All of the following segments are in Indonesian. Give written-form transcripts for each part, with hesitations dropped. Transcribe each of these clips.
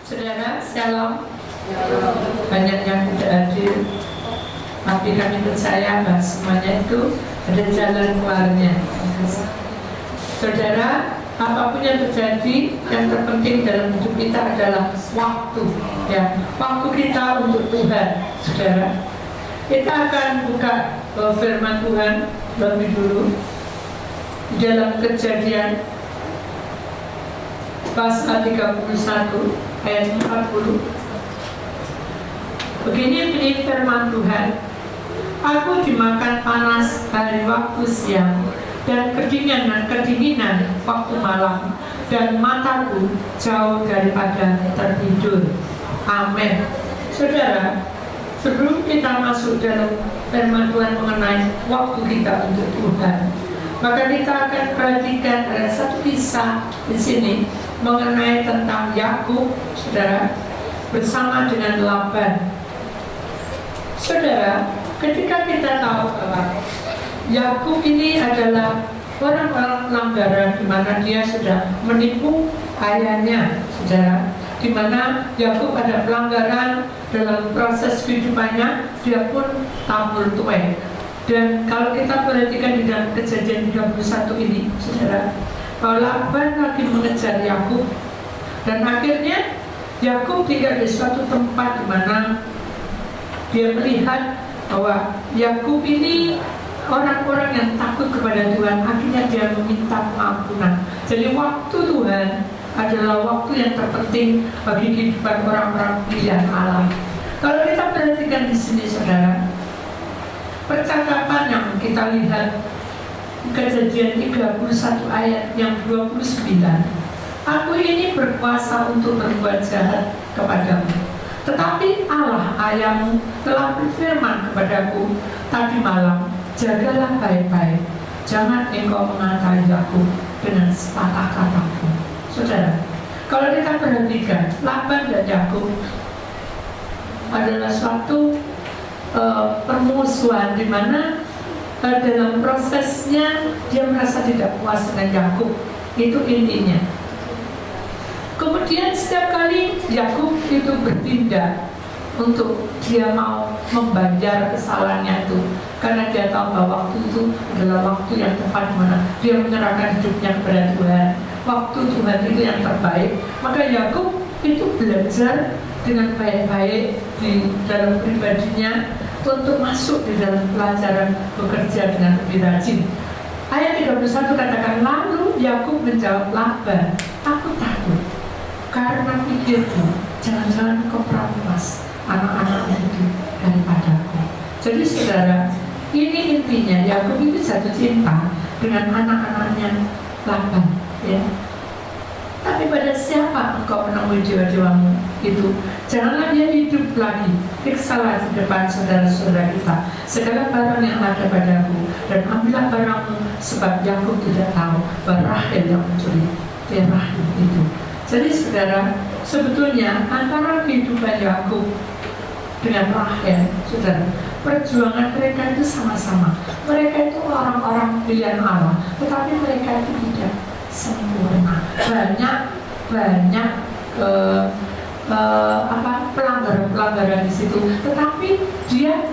Saudara, shalom. Banyak yang tidak hadir, tapi kami percaya bahwa semuanya itu ada jalan keluarnya. Saudara, apapun yang terjadi, yang terpenting dalam hidup kita adalah waktu. Ya, waktu kita untuk Tuhan, saudara. Kita akan buka firman Tuhan lebih dulu di dalam Kejadian pasal 31 ayat 40. Begini bunyi firman Tuhan, aku dimakan panas hari waktu siang dan kedinginan waktu malam, dan mataku jauh daripada tertidur. Amin. Saudara, sebelum kita masuk dalam firman Tuhan mengenai waktu kita untuk Tuhan, maka kita akan perhatikan ada satu kisah di sini mengenai tentang Yakub, saudara, bersama dengan Laban. Saudara, ketika kita tahu bahwa Yakub ini adalah orang-orang pelanggaran, di mana dia sudah menipu ayahnya, saudara, di mana Yakub ada pelanggaran dalam proses kehidupannya, dia pun tabur tuai. Dan kalau kita perhatikan di dalam Kejadian 31 ini, saudara, bahwa Laban lagi mengejar Yakub, dan akhirnya Yakub tinggal di suatu tempat di mana dia melihat bahwa Yakub ini orang-orang yang takut kepada Tuhan. Akhirnya dia meminta pengampunan. Jadi waktu Tuhan adalah waktu yang terpenting bagi kehidupan orang-orang pilihan Allah. Kalau kita perhatikan di sini, saudara, percakapan yang kita lihat Kejadian 31 ayat yang 29, aku ini berkuasa untuk berbuat jahat kepadamu, tetapi Allah ayahmu telah berfirman kepadaku tadi malam, jagalah baik-baik, jangan engkau mengatai aku dengan sepatah kataku. Saudara, kalau kita perhatikan, Laban dan Yakub adalah suatu permusuhan di mana dalam prosesnya dia merasa tidak puas dengan Yakub. Itu intinya. Kemudian setiap kali Yakub itu bertindak untuk dia mau membayar kesalahannya itu, karena dia tahu bahwa waktu itu adalah waktu yang tepat di mana dia menyerahkan hidupnya kepada Tuhan. Waktu Tuhan itu yang terbaik. Maka Yakub itu belajar dengan baik-baik di dalam pribadinya untuk masuk di dalam pelajaran bekerja dengan lebih rajin. Ayat 31 katakan, lalu Yakub menjawab Laban, aku takut karena pikirku, jangan-jangan kau merampas anak-anak itu daripadaku. Jadi saudara, ini intinya Yakub itu jatuh cinta dengan anak-anaknya Laban, ya. Tapi pada siapa engkau menemui jiwa-jiwamu itu? Janganlah dia hidup lagi. Periksalah di depan saudara-saudara kita segala barang yang ada padaku, dan ambillah barangmu, sebab Yakub tidak tahu bahwa Rahel yang mencuri Rahel itu. Jadi saudara, sebetulnya antara kehidupan Yakub dengan Rahel, saudara, perjuangan mereka itu sama-sama. Mereka itu orang-orang pilihan Allah, tetapi mereka itu tidak sempurna. Banyak pelanggaran di situ. Tetapi dia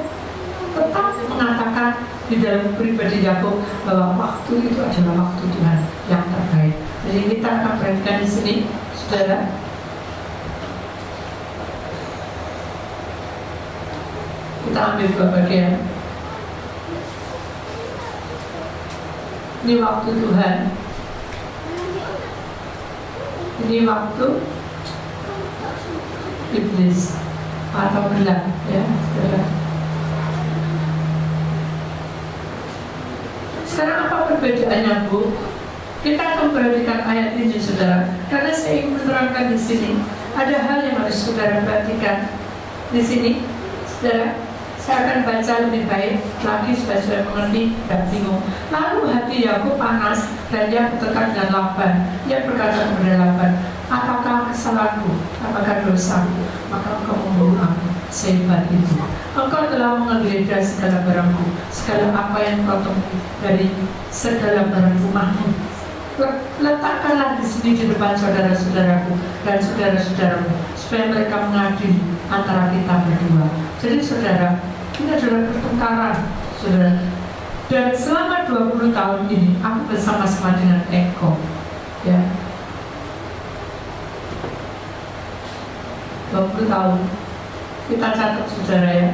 tetap mengatakan di dalam pribadi Yakub bahwa waktu itu adalah waktu Tuhan yang terbaik. Jadi kita akan perhatikan di sini, saudara. Kita ambil dua bagian. Ini waktu Tuhan. Ini waktu iblis atau gelap, ya, saudara. Sekarang apa perbedaannya, Bu? Kita akan perhatikan ayat ini, saudara, karena saya ingin menerangkan di sini ada hal yang harus saudara perhatikan di sini, saudara. Saya akan baca lebih baik lagi supaya saudara mengerti dan bingung. Lalu hati Yakub panas dan dia bertekad dengan Laban. Dia berkata kepada Laban, apakah kesalahanku? Apakah dosaku? Maka engkau membunuh aku sehebat itu. Engkau telah menggeledah segala barangku, segala apa yang kau temui dari segala barang rumahmu. Letakkanlah di sini di depan saudara-saudaraku dan saudara-saudaramu, supaya mereka mengadili antara kita berdua. Jadi saudara, ini adalah pertengkaran, saudara. Dan selama 20 tahun ini aku bersama-sama dengan Eko, ya, 20 tahun kita catat saudara ya.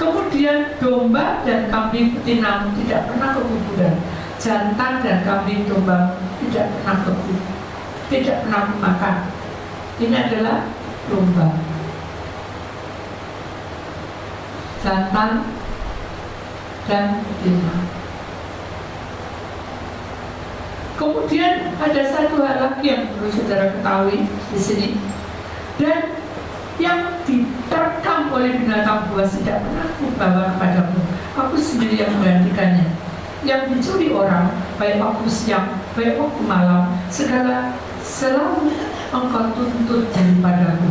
Kemudian domba dan kambing betina tidak pernah ke kuburan, jantan dan kambing domba tidak pernah ke kuburan, tidak pernah makan. Ini adalah domba, jantan dan betina. Kemudian ada satu hal lagi yang perlu saudara ketahui di sini, dan yang diterkam oleh binatang buas tidak pernah kubawa kepadamu, aku sendiri yang menggantikannya. Yang dicuri orang, baik waktu siang, baik waktu malam, segala selalu engkau tuntut daripadaku.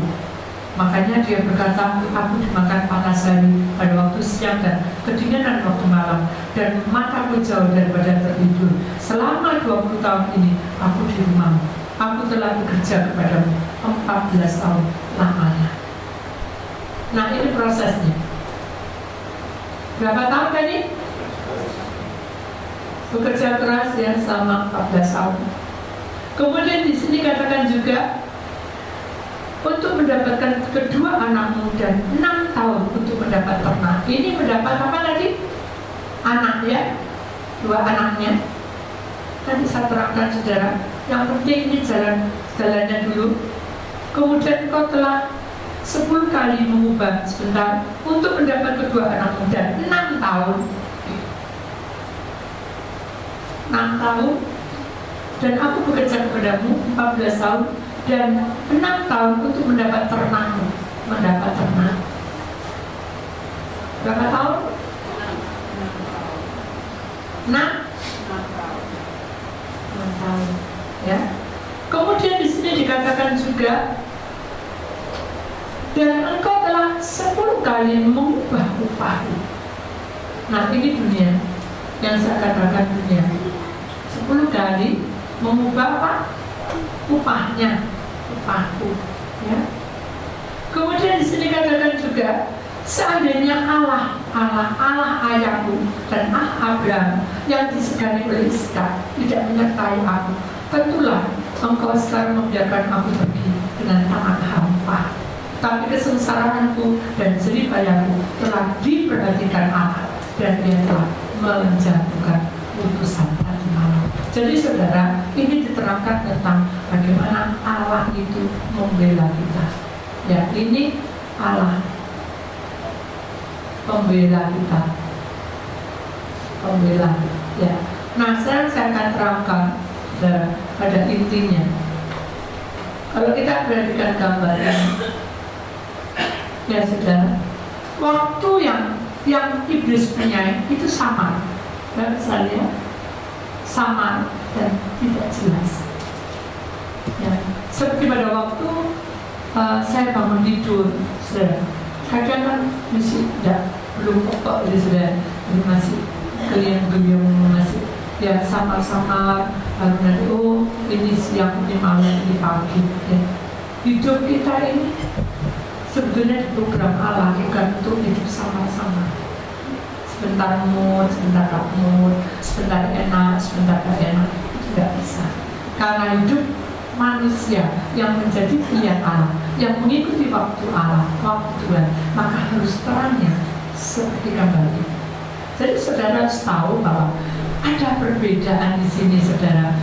Makanya dia berkata, aku dimakan panas hari pada waktu siang dan kedinginan waktu malam, dan mataku jauh daripada tertidur. Selama 20 tahun ini aku di rumah. Aku telah bekerja kepadamu 14 tahun lamanya. Nah, ini prosesnya. Berapa tahun tadi? Bekerja keras ya selama 14 tahun. Kemudian di sini katakan juga untuk mendapatkan kedua anakmu dan 6 tahun untuk mendapat ternak. Ini mendapat apa lagi? Anak ya, 2 anaknya. Nanti saya terangkan saudara. Yang penting ini jalannya dulu. Kemudian kau telah 10 kali mengubah sebentar untuk mendapat kedua anakmu dan 6 tahun. 6 tahun. Dan aku bekerja kepadamu 14 tahun dan 6 tahun untuk mendapat ternakmu. Mendapat ternak. Berapa tahun? 6 tahun. Ya. Kemudian di sini dikatakan juga, dan engkau telah 10 kali mengubah upahmu. Nah, ini dunia yang saya katakan dunia. 10 kali mengubah apa? Upahnya, upahku. Ya. Kemudian di sini katakan juga, seandainya Allah ayahku dan Abraham yang disegani oleh Ishak tidak menyertai aku, tentulah engkau sekarang membiarkan aku pergi dengan tangan hampa. Tapi kesengsaraanku dan jerih payahku telah diperhatikan Allah, dan Dia telah menjatuhkan putusan tadi malam. Jadi saudara, ini diterangkan tentang bagaimana Allah itu membela kita. Ya, ini Allah pembela kita, pembela. Ya. Nah, sekarang saya akan terangkan pada intinya. Kalau kita perhatikan gambarnya, ya saudara, waktu yang iblis punya itu samar, dan misalnya samar dan tidak jelas. Ya. Seperti pada waktu saya bangun tidur, saudara. Kadang kan belum pokok jadi sudah masih geliang-geliang, masih ya samar-samar, lalu nanti ini siang, ini malam, ini pagi. Ya. Hidup kita ini sebetulnya di program Allah bukan untuk hidup samar-samar. Sebentar mood, sebentar tak mood, sebentar enak, sebentar tak enak, itu tidak bisa. Karena hidup manusia yang menjadi pilihan Allah, yang mengikuti waktu Allah, waktu Tuhan, maka harus terangnya seperti kembali. Jadi saudara harus tahu bahwa ada perbedaan di sini, saudara.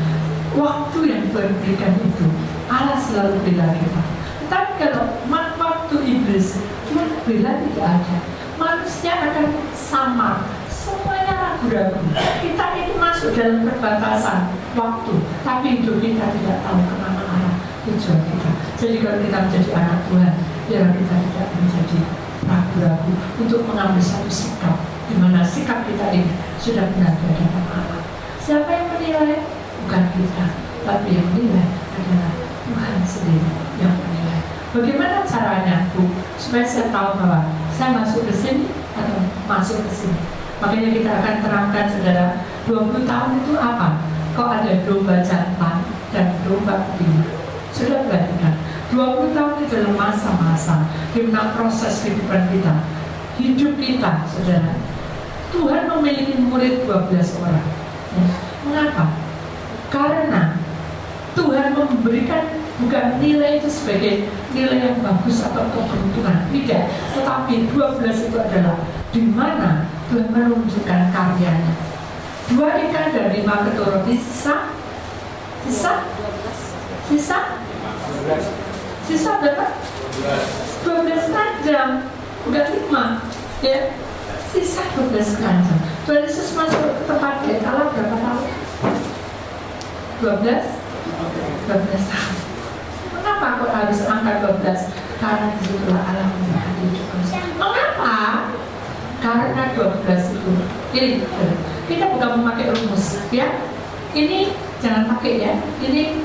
Waktu yang Tuhan berikan itu, Allah selalu bela kita. Tetapi kalau waktu iblis, Tuhan bela tidak ada. Manusia akan samar, semuanya ragu-ragu. Kita itu masuk dalam perbatasan waktu, tapi hidup kita tidak tahu kemana arah tujuan kita. Jadi kalau kita menjadi anak Tuhan, biar kita tidak menjadi ragu-ragu untuk mengambil satu sikap, di mana sikap kita ini sudah benar di hadapan Allah. Siapa yang menilai? Bukan kita, tapi yang menilai adalah Tuhan sendiri yang menilai. Bagaimana caranya, Bu, supaya saya tahu bahwa saya masuk ke sini atau masuk ke sini? Makanya kita akan terangkan, saudara, 20 tahun itu apa? Kok ada domba jantan dan domba betina? Sudah perhatikan, 20 tahun itu adalah masa-masa di mana proses kehidupan kita, hidup kita, saudara. Tuhan memiliki murid 12 orang. Ya. Mengapa? Karena Tuhan memberikan bukan nilai itu sebagai nilai yang bagus atau keberuntungan, tidak. Tetapi 12 itu adalah di mana Tuhan menunjukkan karyanya. 2 ikan dan 5 ketur roti, sisa berapa? 12 keranjang, bukan 5 ya. Sisa 12 keranjang. Tuhan Yesus masuk ke tempat dia Allah berapa tahun? 12 tahun. Kenapa kok harus angka 12? Karena disitulah Allah memberkati hidup manusia. Mengapa? Karena 12 itu. Ini kita bukan memakai rumus ya. Ini jangan pakai ya. Ini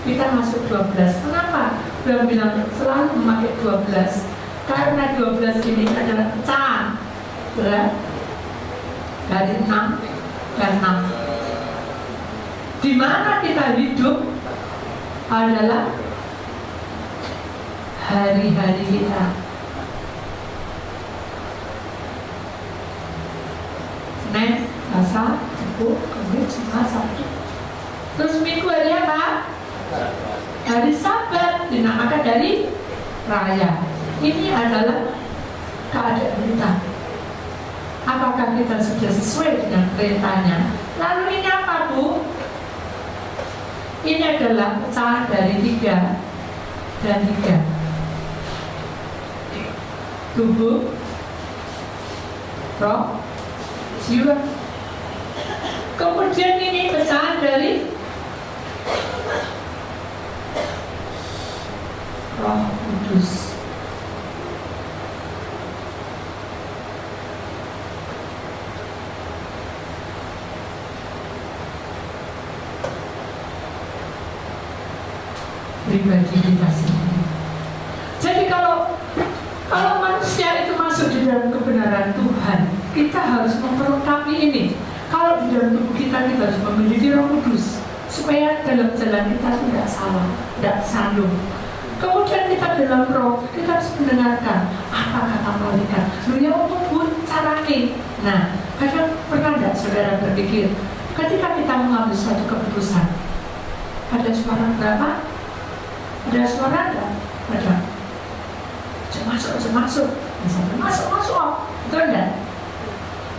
kita masuk 12. Kenapa? Tuhan bilang selalu memakai 12. Karena 12 ini adalah pecahan dari 6 dan 6. Di mana kita hidup adalah hari-hari kita. Senin, Selasa, Rabu, Kamis, Jumat, Sabtu. Terus Minggu hari apa? Hari Sabat, dinamakan dari Raya. Ini adalah keadaan kita. Apakah kita sudah sesuai dengan perintahnya? Lalu ini apa, Bu? Ini adalah pecahan dari 3 dan 3. Tubuh, roh, jiwa. Kemudian ini pecahan dari Roh Kudus. Pribadi kita sendiri. Jadi kalau manusia itu masuk di dalam kebenaran Tuhan, kita harus memperlengkapi ini. Kalau di dalam tubuh kita harus memiliki Roh Kudus, supaya dalam jalan kita tidak salah, tidak sandung. Kemudian kita dalam roh, kita harus mendengarkan apa kata malaikat. Dunia umum caranya. Nah, kadang pernah tidak saudara berpikir, ketika kita mengambil suatu keputusan, ada suara berapa? Ada suara enggak? Ada. Masuk. Misalnya masuk. Betul enggak?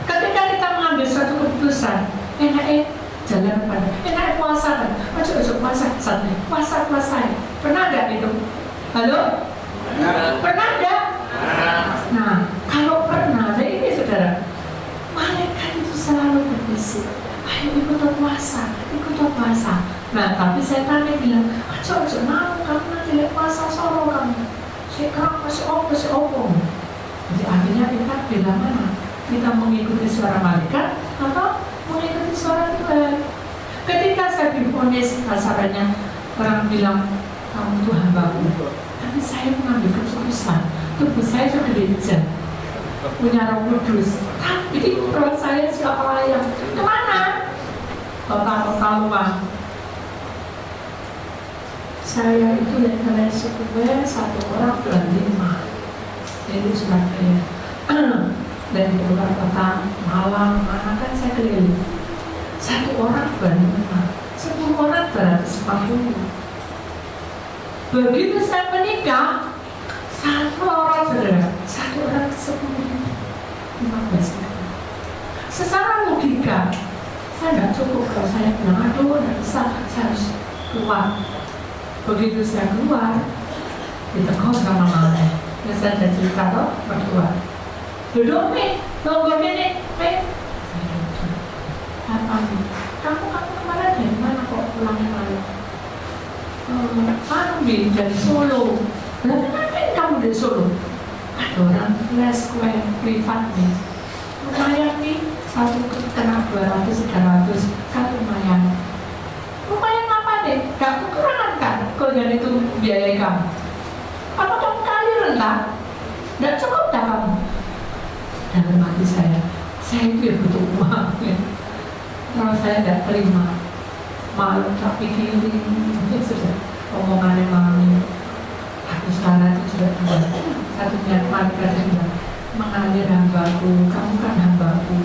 Ketika kita mengambil suatu keputusan, enak jalan pada, enak puasa kan? Masuk puasa. Pernah enggak itu? Halo? Pernah enggak? Nah, kalau pernah, jadi ini saudara, malaikat itu selalu berbisik, ayo ikut puasa. Nah, tapi setan bilang, ayo mau kamu nanti lihat puasa solo kamu. Sekarang masih opo. Jadi akhirnya kita bilang mana? Kita mengikuti suara malaikat atau mengikuti suara Tuhan. Ketika saya divonis kasarannya, orang bilang kamu tuh hambaku, tapi saya mengambil keputusan tubuh saya sudah gereja, punya Roh Kudus, tapi roh saya siapa layak kemana? Total saya itu yang sebuah 1 orang dan 5. Jadi Surabaya dari luar kota Malang, mana kan saya keliling. 1 orang dan 5, 10 orang 240. Begitu saya menikah, 1 orang saudara, 1 orang 10, 15. Secara logika, saya tidak cukup kalau saya bilang aduh tidak bisa, saya harus keluar. Begitu saya keluar, ditegur sama mama. Saya ada cerita toh berdua. Duduk nih, tunggu ini, apa nih? Kamu kemarin dari mana kok pulang malam? Ambil dari Solo. Lalu ngapain kamu dari Solo? Ada orang les kue privat nih. Lumayan nih, 1 kena 200-300 kan lumayan. Lumayan apa deh? Gak kekurangan kan? Kalau itu biayai kamu. Apa kamu kali rendah? Gak cukup dah kamu. Dalam hati saya itu ya butuh uang ya. Kalau saya tidak terima, malu tak pikirin, ya sudah omongannya mami. suara itu juga dua. Satunya malaikat yang bilang, mengalir hambaku, kamu kan hambaku,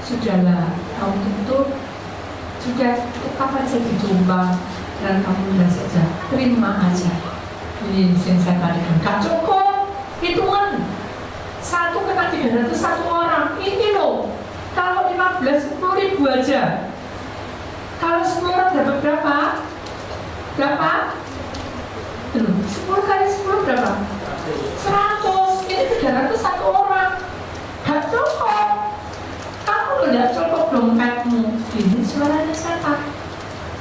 sudahlah, kamu tuntut, sudah kapan saja dicoba dan kamu sudah saja terima aja. Ini yang saya katakan, gak cukup hitungan satu kena 301 orang. Ini loh, kalau 15 10 ribu aja, kalau 10 orang dapat berapa? Berapa? 10 kali 10 berapa? 100. Ini 301 orang. Gak cukup. Kamu udah cukup dompetmu. Ini suaranya setan.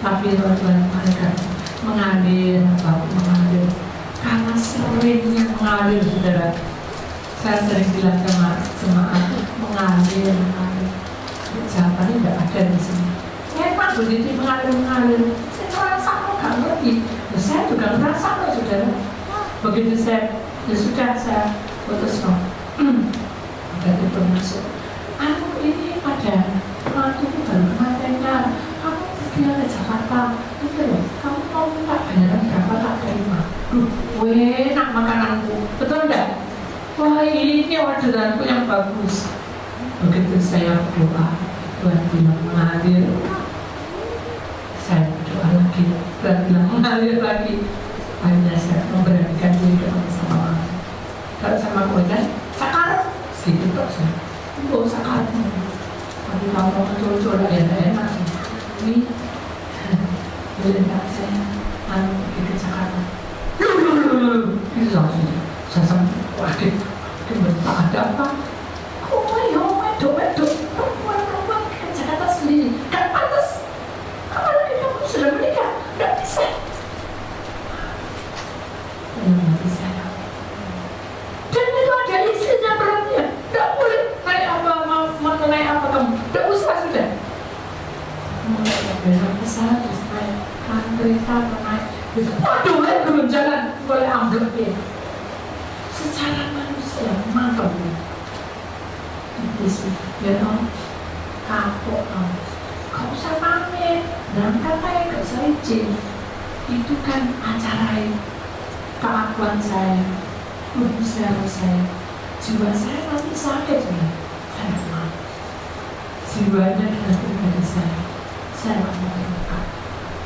Tapi Tuhan malaikat mengalir, Bapak mengalir. Karena seringnya mengalir, saudara. Saya sering bilang sama jemaat, mengalir. Jawabannya tidak ada di sini. Memang begitu mengalir. Saya merasa gak ngerti. Saya juga merasa, saudara. Begitu saya, ya sudah saya putus no. Udah itu masuk. Aku ini ada waktu baru kematiannya. Kamu pergi ke Jakarta, itu loh. Kamu mau minta bayaran berapa tak terima? Enak makananku, betul enggak? Wah ini orderanku yang bagus. Begitu saya berdoa, Tuhan bilang mengalir. Saya berdoa lagi, Tuhan bilang mengalir lagi. Akhirnya saya memberanikan diri ketemu sama orang. Kalau sama keluarga, sakar, segitu kok saya. Oh sakar, tapi kalau muncul-muncul ya enak. Ini, beliau saya, pergi ke Jakarta. Ini langsung saya sampai wakil ada apa? Medok perempuan ke Jakarta sendiri gak pantas. Apalagi kamu sudah menikah, gak bisa. Gak bisa. Dan itu ada istrinya perutnya, gak boleh naik apa, mau naik apa kamu, gak usah sudah. Mulai besok besar, terus naik kereta, naik. Waduh, belum jalan, boleh ambil ya. Secara manusia, mantap ya. Itu sih, ya dong. Kapok dong. Gak usah pamit, berangkat aja, gak usah izin. Itu kan acara keakuan saya, saya, jiwa saya nanti sakit ya. Saya mau. Jiwanya adalah pribadi saya gak mau terluka.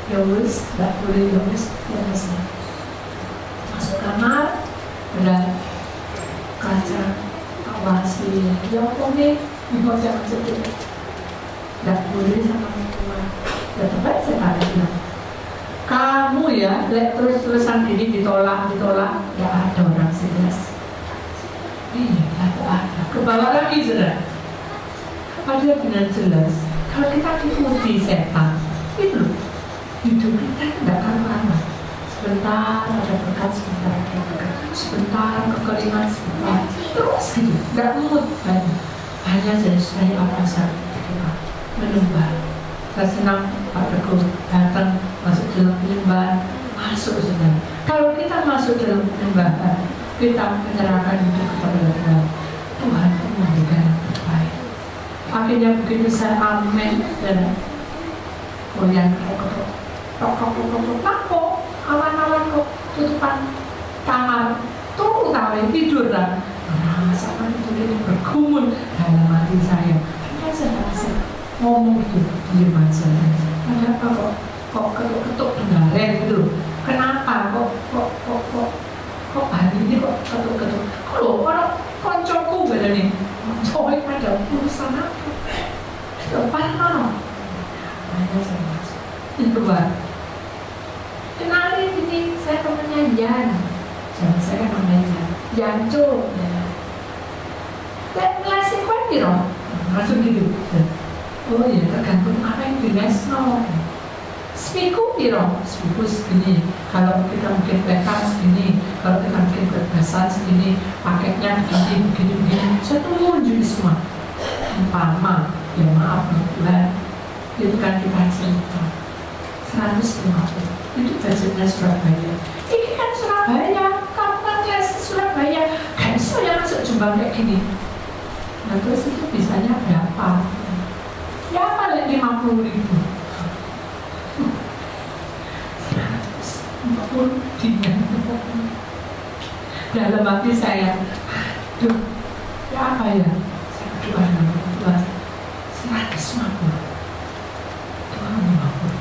Ya wis, gak boleh ya wis, masuk kamar, udah kaca, awasi, ya oke, ibu jangan sedih, gak boleh sama mertua. Ya tempat saya bilang, kamu ya, terus-terusan ini ditolak, gak ada orang serius. Iya, gak ada. Kebawa lagi sudah. Padahal dengan jelas, kalau kita diuji setan, itu loh. Hidup kita tidak akan lama. Sebentar ada berkat, sebentar ada berkat, sebentar kekeringan, sebentar terus gitu, tidak mood banyak. Hanya saya apa saja menyembah. Saya senang Pak Teguh datang masuk dalam penyembahan, masuk sudah. Kalau kita masuk dalam penyembahan, kita menyerahkan hidup kepada Tuhan. Tuhan pun memberikan yang terbaik. Akhirnya begitu saya amin dan goyang kok awan-awan kok tutupan kamar tunggu kawin tidur lah merasakan itu bergumul dalam hati saya. Hanya saya rasa ngomong gitu diam aja. Ada apa kok ketuk dengaran gitu. Kenapa kok hari ini kok ketuk kalau koncoku beda nih coy ada urusan apa depan mana hanya saya masuk yang kedua kenalin ini saya temannya Jan. Saya kan namanya Janco ya. Dan ngelasih kue piro langsung gitu. Oh ya tergantung apa yang dilesno. Spiku piro, spiku segini. Kalau kita mungkin peta segini, kalau kita mungkin berbahasa segini, paketnya begini. Saya tuh munculin semua. Umpama, ya maaf Tuhan, itu kan kita cerita 150. Itu budgetnya Surabaya. Ini kan Surabaya, kamu kan kelas Surabaya, kan saya masuk Jombang kayak gini. Nah terus itu bisanya berapa? Ya paling 50.000. 140 dinya. Dalam hati saya, aduh, ya apa ya? Saya berdoa dengan Tuhan, 150, 250.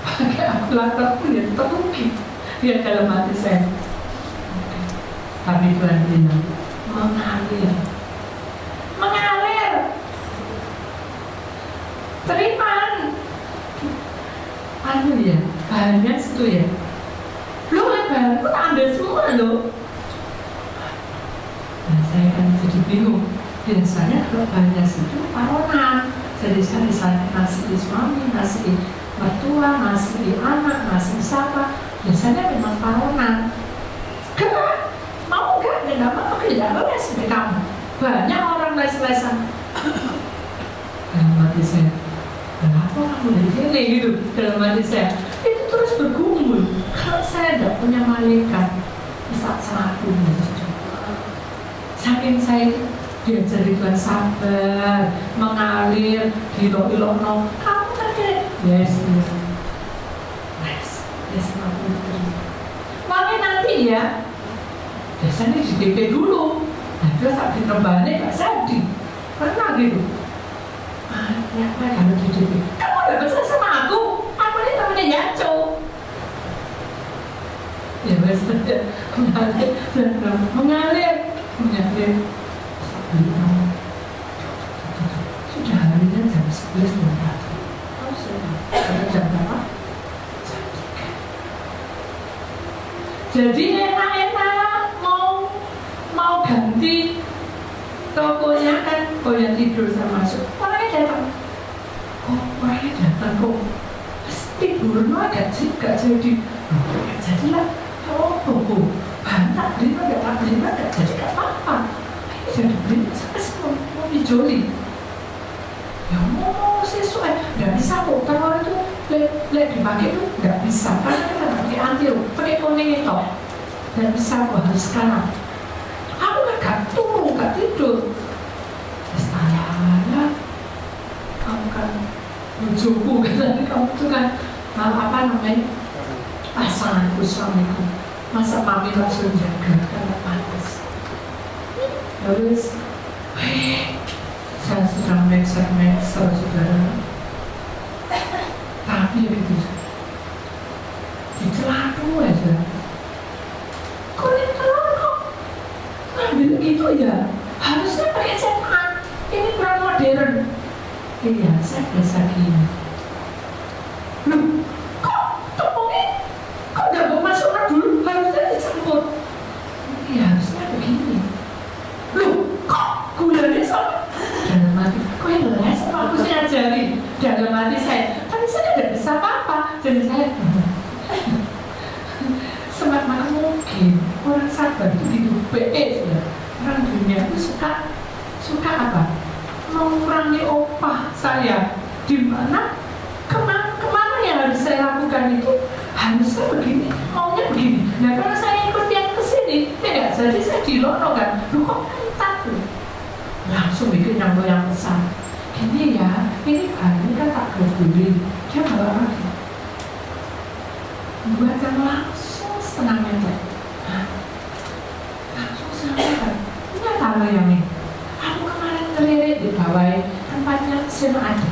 Pakai aku latar pun ya termungkin. Dia dalam hati saya. Tapi Tuhan bilang, mengalir. Terimaan. Anu ya, bahannya situ ya. Lo bahanku tak ambil semua lo. Nah, saya kan jadi bingung. Biasanya kalau bahannya situ taruhan. Jadi saya misalnya nasi suami, nasi mertua, nasi anak, nasi siapa. Biasanya memang taruhan. Enggak, mau enggak? Enggak mau, tidak les deh kamu. Banyak orang les-lesan. Dalam hati saya, kenapa kamu dari sini gitu? Dalam hati saya, itu terus bergumul. Kalau saya tidak punya malaikat, bisa selaku gitu. Saking saya diajari Tuhan sabar, mengalir, dilok-ilok, kamu kaget. Yes. Makanya nanti ya, biasanya di DP dulu. Nah, terus saat ditembaknya gak sedih. Pernah gitu. Ya, kalau di DP, kamu gak bisa sama aku ini namanya Yaco. Ya, maksudnya mengalir. Sudah harinya jam 11 dan pagi. Oh, sudah jam berapa? Jam 3. Jadi enak-enak mau ganti tokonya kan, kau yang tidur sama masuk, orangnya datang kok tidur agak jadi jadilah bantak beli gak jadi gak apa-apa. Ini jadi beli sampai semua mau dijoli ya mau sesuai, gak bisa kok kalau itu dipakai itu gak bisa karena kita gak pakai antil, pakai kuning itu gak bisa kok, harus sekarang aku kan gak turun, gak tidur. Saya kamu kan lucuku katanya, kamu tuh kan apa namanya pasanganku, suamiku, masa mami langsung jaga karena panas. Terus saya sedang mixer saudara, tapi begitu di celana aja kulit telur kok ngambil itu ya, harusnya pakai cetak, ini kurang modern. Iya, saya biasa gini. Loh, kok tepungnya kok gak mau masukkan dulu, harusnya dicampur. Iya, harusnya begini. Loh, kok gulanya sama? Dalam hati, kok yang les sama aku saya ajari. Dalam hati saya, tapi saya tidak bisa apa-apa. Jadi saya semakin mungkin orang sabar itu hidup BE ya. Orang dunia itu suka apa? Mengurangi opah saya, di mana kemana yang harus saya lakukan itu harusnya begini, maunya begini. Nah kalau saya ikut yang kesini, ya jadi saya dilono kan, lu kok entah tuh, langsung bikin yang besar. Ini ya, ini kan tak beli, dia bawa lagi, buat yang langsung setengah meter, langsung setengah. Ini tahu yang ini. Di bawah tempatnya sana ada.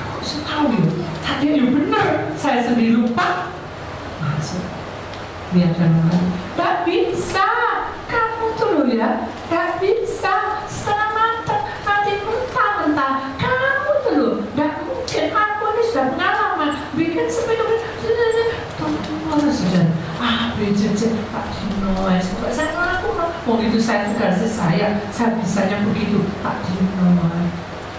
Aku tahu ya, tadi ya benar. Saya sendiri lupa. Masuk. Lihat teman-teman. Gak bisa. Kamu tuh loh ya. Gak bisa. Setengah matang. Nanti mentah-mentah. Kamu tuh loh. Gak mungkin. Aku ini sudah pengalaman. Bikin seperti tunggu sudah. BJJ Pak Dino. Saya ngaku mau itu saya tugasnya saya bisanya begitu Pak Dino.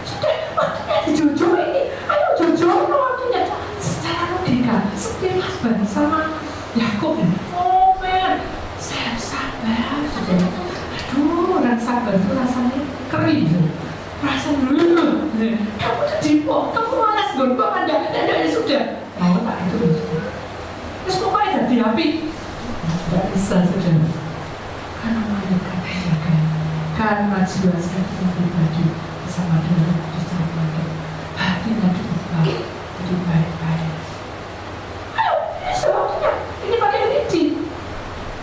Sudah waktunya di Jojo ini, ayo Jojo waktunya secara logika seperti Mas Bani sama Yakub. Oh men, saya sabar sudah. Aduh, orang sabar itu rasanya kering, rasanya dulu. Kamu jadi kamu malas gombang ada sudah. Mau tak itu terus pokoknya jadi api. Tidak bisa sudah. Karena malaikat menjaga, karena jiwa saya pribadi bersama dengan bersama hatinya diubah jadi baik-baik. Ayo, ini sebabnya ini pakai lidi.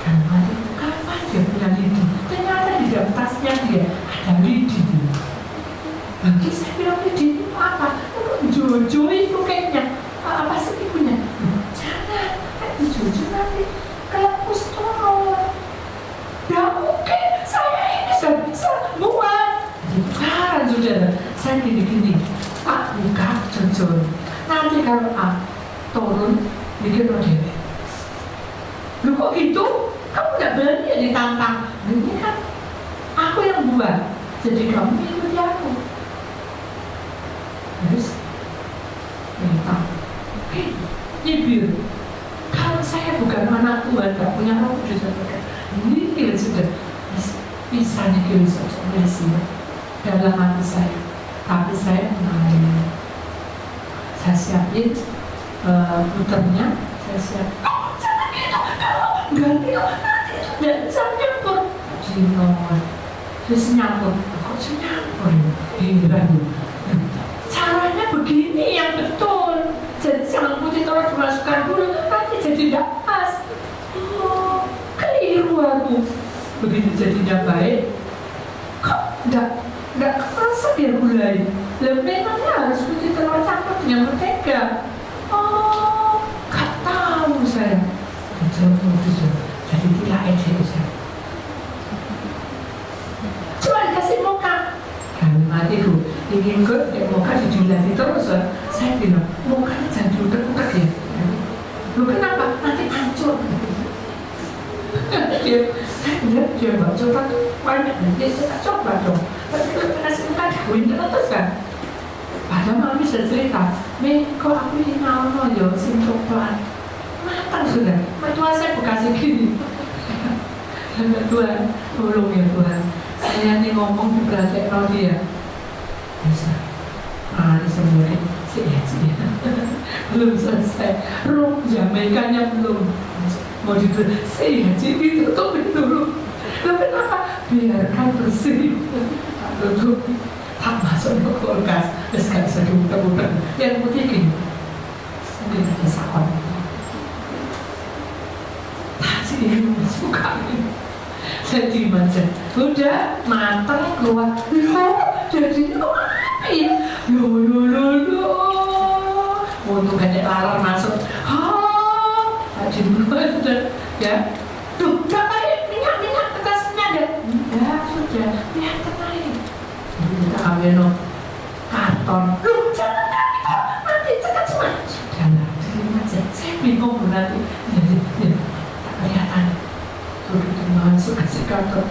Dan mari Jojo itu kayaknya apa sih ibunya? Jangan, Jojo nanti kolesterol. Ya oke, saya ini sudah bisa muat. Parah saudara, saya gini-gini. Buka Jojo. Nanti kalau turun, bikin dewe. Lu kok gitu? Kamu gak berani ya ditantang. Ini kan aku yang buat. Jadi kamu ikuti aku. Terus minta, nyibir. Kalau saya bukan anak Tuhan, gak punya roh kudus, ini kira sudah bisa nyekir sosok Mesir dalam hati saya. Tapi saya mengalami. Saya siapin puternya, saya siapin. Oh, jangan gitu, kalau ganti nanti itu tidak bisa nyampur. Jinon, terus nyampur. Kok bisa nyampur? Heran. Caranya begini yang betul. Jadi jangan putih kalau dimasukkan dulu, nanti jadi tidak pas. Oh, keliru aku. Begitu jadinya baik, kok tidak kerasa dia gulai. Memangnya harus putih telur campur dengan mentega. Oh, gak tahu saya. Jadi tidak edik saya. Cuma dikasih muka. Kalau mati bu, ingin ke muka dijulani terus. Saya bilang, mukanya jangan diutek-utek ya. Lu kenapa? Nanti hancur. Dia baca banyak, nanti saya coba dong. Tapi kalau kasih muka jauhin terus kan. Padahal mami sudah cerita, kok aku ini ngawal ya, sing coklat matang sudah, mertua saya bekasnya gini. Tuhan, tolong ya Tuhan, saya ini ngomong diperhatikan dia. Bisa, ini semuanya sih belum selesai, rum Jamaikanya belum mau diberi sih gitu, tunggu dulu. Lalu kenapa? Biarkan bersih. Lalu tak masuk ke kulkas, terus gak bisa dibuka-buka. Yang putih gini, mungkin ada sakon. Tadi ini suka ini. Saya diem aja. Udah matang keluar. Jadinya kok api? Untuk gak lalar masuk. Tadi dulu sudah ya. Tuh, berapa minyak kertasnya ada? Enggak, sudah. Lihat tenang. Kita ambil karton. Loh, jangan nanti cekat cuma. Sudahlah, terima aja. Saya bingung nanti. Tak kelihatan. Tuh, masuk kasih karton.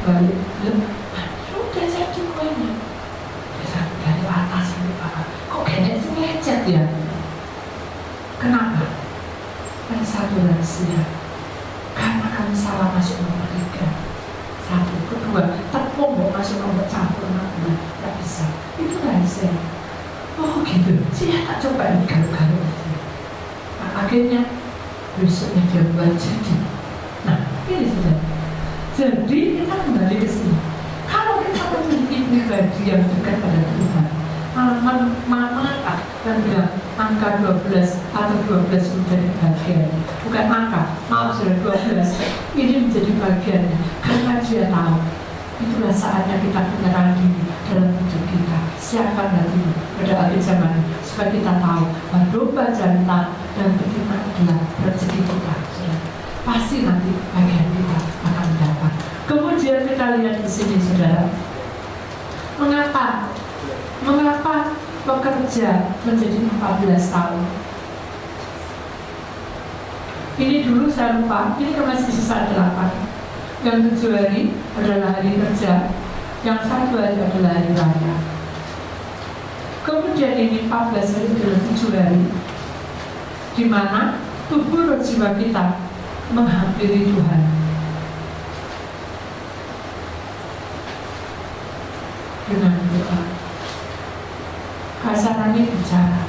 Balik. Sudah saya cukupnya. Bisa dari atas ini Bapak. Kok kayaknya sih lecet ya? Kenapa? Ada satu rahasia. Karena kami salah masuk nomor 3. Satu, kedua, tepung mau masuk nomor campur gula, tak bisa. Itu rahasia. Oh gitu, saya tak coba ini garuk-garuk. Nah, akhirnya besoknya dia buat jadi. Nah, ini sudah. Jadi kita kembali ke sini. Kalau kita memiliki pribadi yang dekat pada Tuhan, mengangkat dan bilang angka 12 atau 12 menjadi bagian, bukan angka, maaf sudah 12 ini menjadi bagiannya, karena dia tahu itulah saatnya kita menyerah diri dalam hidup kita, siapkan hati pada akhir zaman supaya kita tahu bahwa domba jantan dan betina adalah rezeki kita. Pasti nanti bagian kita akan mendapat. Kemudian kita lihat di sini saudara, mengapa bekerja menjadi 14 tahun. Ini dulu saya lupa, ini masih sisa 8. Yang 7 hari adalah hari kerja, yang 1 hari adalah hari raya. Kemudian ini 14 hari adalah 7 hari, di mana tubuh roh jiwa kita menghampiri Tuhan. Dengan doa. Kasarannya bicara.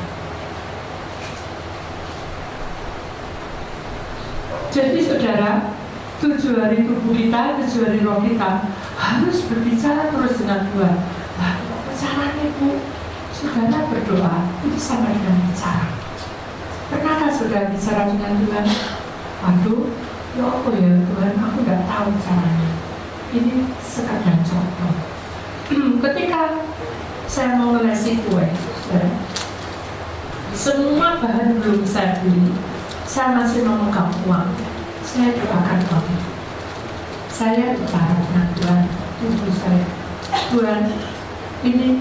Jadi saudara, 7 hari tubuh kita, 7 hari roh kita harus berbicara terus dengan Tuhan. Nah, caranya Bu, saudara berdoa itu sama dengan bicara. Pernahkah saudara bicara dengan Tuhan? Aduh, ya apa ya Tuhan, aku tidak tahu caranya. Ini sekadar contoh. Ketika saya mau ngelesi kue, saudara, semua bahan belum saya beli, saya masih memegang uang. Saya doakan uang itu. Saya bicara dengan Tuhan, ibu saya, Tuhan, ini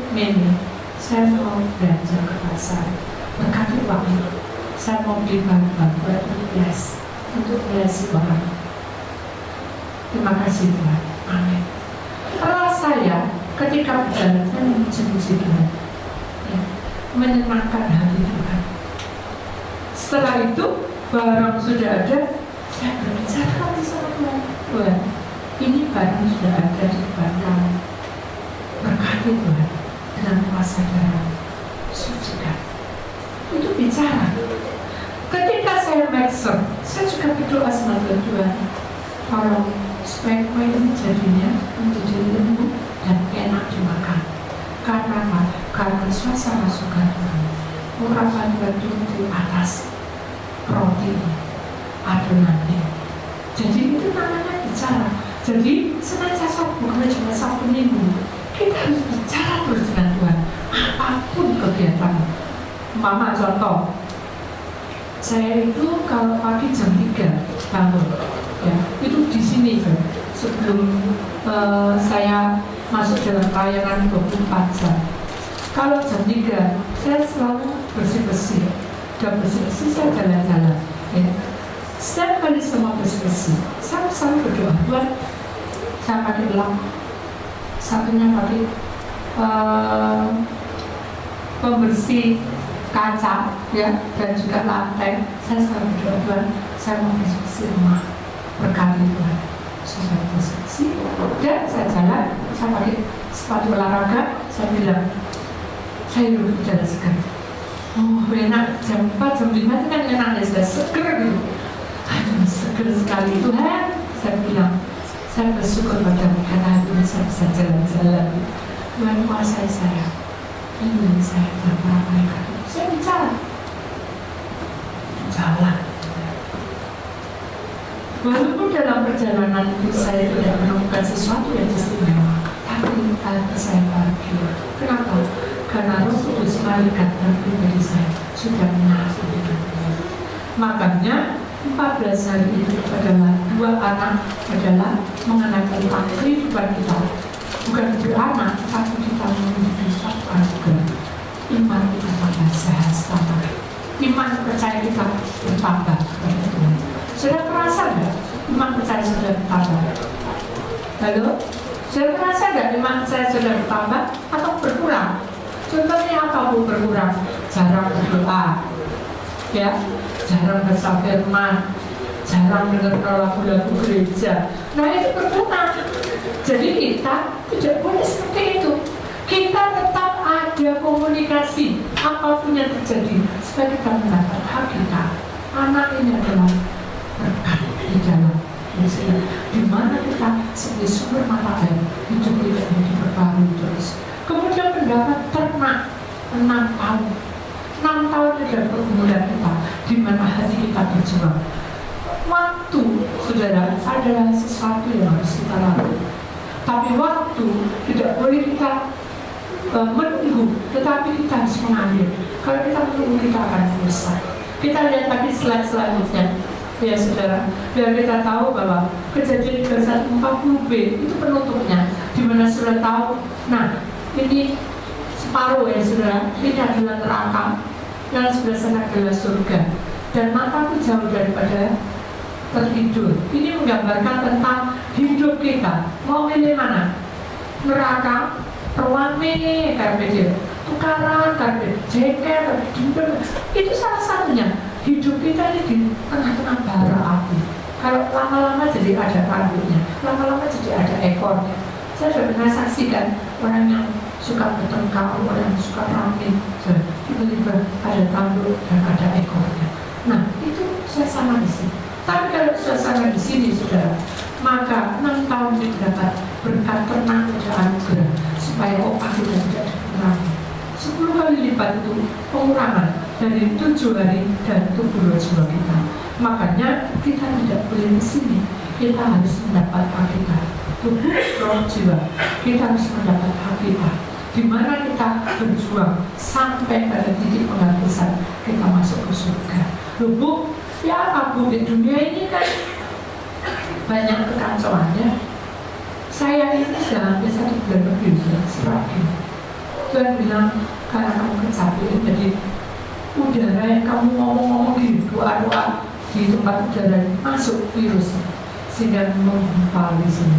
saya mau belanja ke pasar, berkati uang itu. Saya mau beli bahan-bahan buat hias, untuk hiasi orang. Terima kasih Tuhan. Amin. Kalau saya ketika berjalan memuji Tuhan, ya, menyenangkan hati Tuhan. Setelah itu barang sudah ada, saya berbicara lagi sama Tuhan. Tuhan, ini barang sudah ada di depan kamu. Berkati Tuhan dengan kuasa darah, sucikan. Itu bicara. Ketika saya master, saya juga berdoa sama Tuhan, tolong supaya kue ini jadinya menjadi lembut dan enak dimakan. Karena apa? Karena suasana suka Tuhan. Urapan batu di atas roti adonannya. Jadi itu namanya bicara. Jadi senantiasa bukan cuma satu minggu. Kita harus bicara terus dengan Tuhan. Apapun kegiatan. Mama contoh, saya itu kalau pagi jam 3 bangun, ya itu di sini kan. Sebelum saya masuk dalam pelayanan 24 jam. Kalau jam 3 saya selalu bersih-bersih. Udah bersih-bersih saya jalan-jalan, ya. Setiap kali semua bersih-bersih, saya selalu berdoa, Tuhan, saya pakai lap, satunya pakai pembersih kaca, ya, dan juga lantai. Saya selalu berdoa, Tuhan, saya mau bersih-bersih rumah, berkati Tuhan, supaya bersih. Dan saya jalan, saya pakai sepatu olahraga, saya bilang, saya hidup udara segar. Oh enak, jam 4, jam 5 itu kan enak ya, sudah seger gitu. Aduh seger sekali Tuhan. Saya bilang, saya bersyukur padamu karena hari ini saya bisa jalan-jalan. Tuhan kuasai saya, ini saya dalam mereka. Saya bicara, jalan. Walaupun dalam perjalanan itu saya tidak menemukan sesuatu yang istimewa, tapi hati saya bahagia. Kenapa? Karena Roh Kudus malaikat dan pribadi saya sudah menyatu dengan Tuhan. Makanya 14 hari itu adalah 2 anak adalah mengenai tentang kehidupan kita. Bukan beranak, tapi kita memiliki suatu anugerah. Iman kita tambah sehat tambah. Iman percaya kita bertambah kepada Tuhan. Sudah merasa enggak iman percaya sudah bertambah? Halo? Sudah merasa enggak iman saya sudah bertambah atau berkurang? Contohnya apa Bu berkurang? Jarang berdoa, ya, jarang baca firman, jarang dengar lagu-lagu gereja. Nah itu berkurang. Jadi kita tidak boleh seperti itu. Kita tetap ada komunikasi apapun yang terjadi supaya kita mendapat hak kita. Anak ini adalah berkat di dalam Yesus, di mana kita sebagai sumber mata air hidup kita ini diperbarui terus. Kemudian mendapat ternak 6 tahun. 6 tahun adalah pergumulan kita, di mana hati kita berjuang. Waktu, saudara, adalah sesuatu yang harus kita lalui. Tapi waktu tidak boleh kita menunggu, tetapi kita harus mengambil. Kalau kita menunggu, kita akan menyesal. Kita lihat tadi slide selanjutnya, ya saudara, biar kita tahu bahwa Kejadian 41:40b itu penutupnya, di mana sudah tahu. Nah, ini separuh ya saudara, ini adalah neraka, yang sebelah sana adalah surga, dan mataku jauh daripada tertidur. Ini menggambarkan tentang hidup kita. Mau milih mana? Neraka, perwame, karpet, tukaran, karpet, jeker, dinding. Itu salah satunya. Hidup kita ini di tengah-tengah bara api. Kalau lama-lama jadi ada rambutnya, lama-lama jadi ada ekornya. Saya sudah pernah saksikan orang yang suka bertengkar, orang yang suka rame, tiba-tiba ada rambut dan ada ekornya. Nah, itu suasana di sini. Tapi kalau suasana di sini, saudara, maka 6 tahun didapat berkat ternak dan anugerah supaya opak kita tidak dikurangi. 10 kali lipat itu pengurangan dari 7 hari dan tubuh jiwa kita. Makanya kita tidak boleh di sini. Kita harus mendapat hak kita. Tubuh, roh, jiwa. Kita harus mendapat hak kita. Di mana kita berjuang sampai pada titik penghabisan, kita Bu, ya apa Bu, di dunia ini kan banyak kekacauannya. Saya ini sudah hampir 1 bulan lebih sudah serahin. Tuhan bilang, karena kamu kecapean, jadi udara yang kamu ngomong-ngomong di doa-doa di tempat udara masuk virus sehingga menggumpal di sini.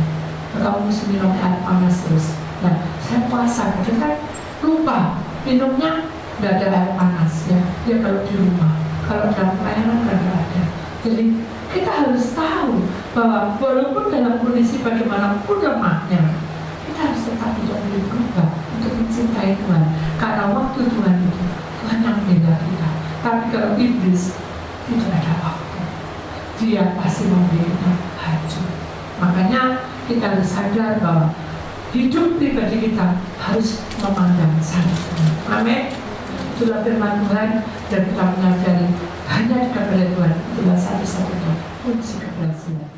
Kamu mesti minum air panas terus. Nah, saya puasa, kadang kan lupa minumnya nggak ada air panas ya. Ya kalau di rumah, kalau dalam pelayanan nggak ada. Jadi kita harus tahu bahwa walaupun dalam kondisi bagaimanapun lemahnya, kita harus tetap tidak boleh berubah untuk mencintai Tuhan. Karena waktu Tuhan itu, Tuhan yang bela kita. Tapi kalau iblis, tidak ada waktu. Dia pasti membuat kita hancur. Makanya kita harus sadar bahwa hidup pribadi kita harus memandang sana. Amin. Itulah firman Tuhan dan kita menyadari hanya kepada Tuhan itulah satu-satunya kunci keberhasilan.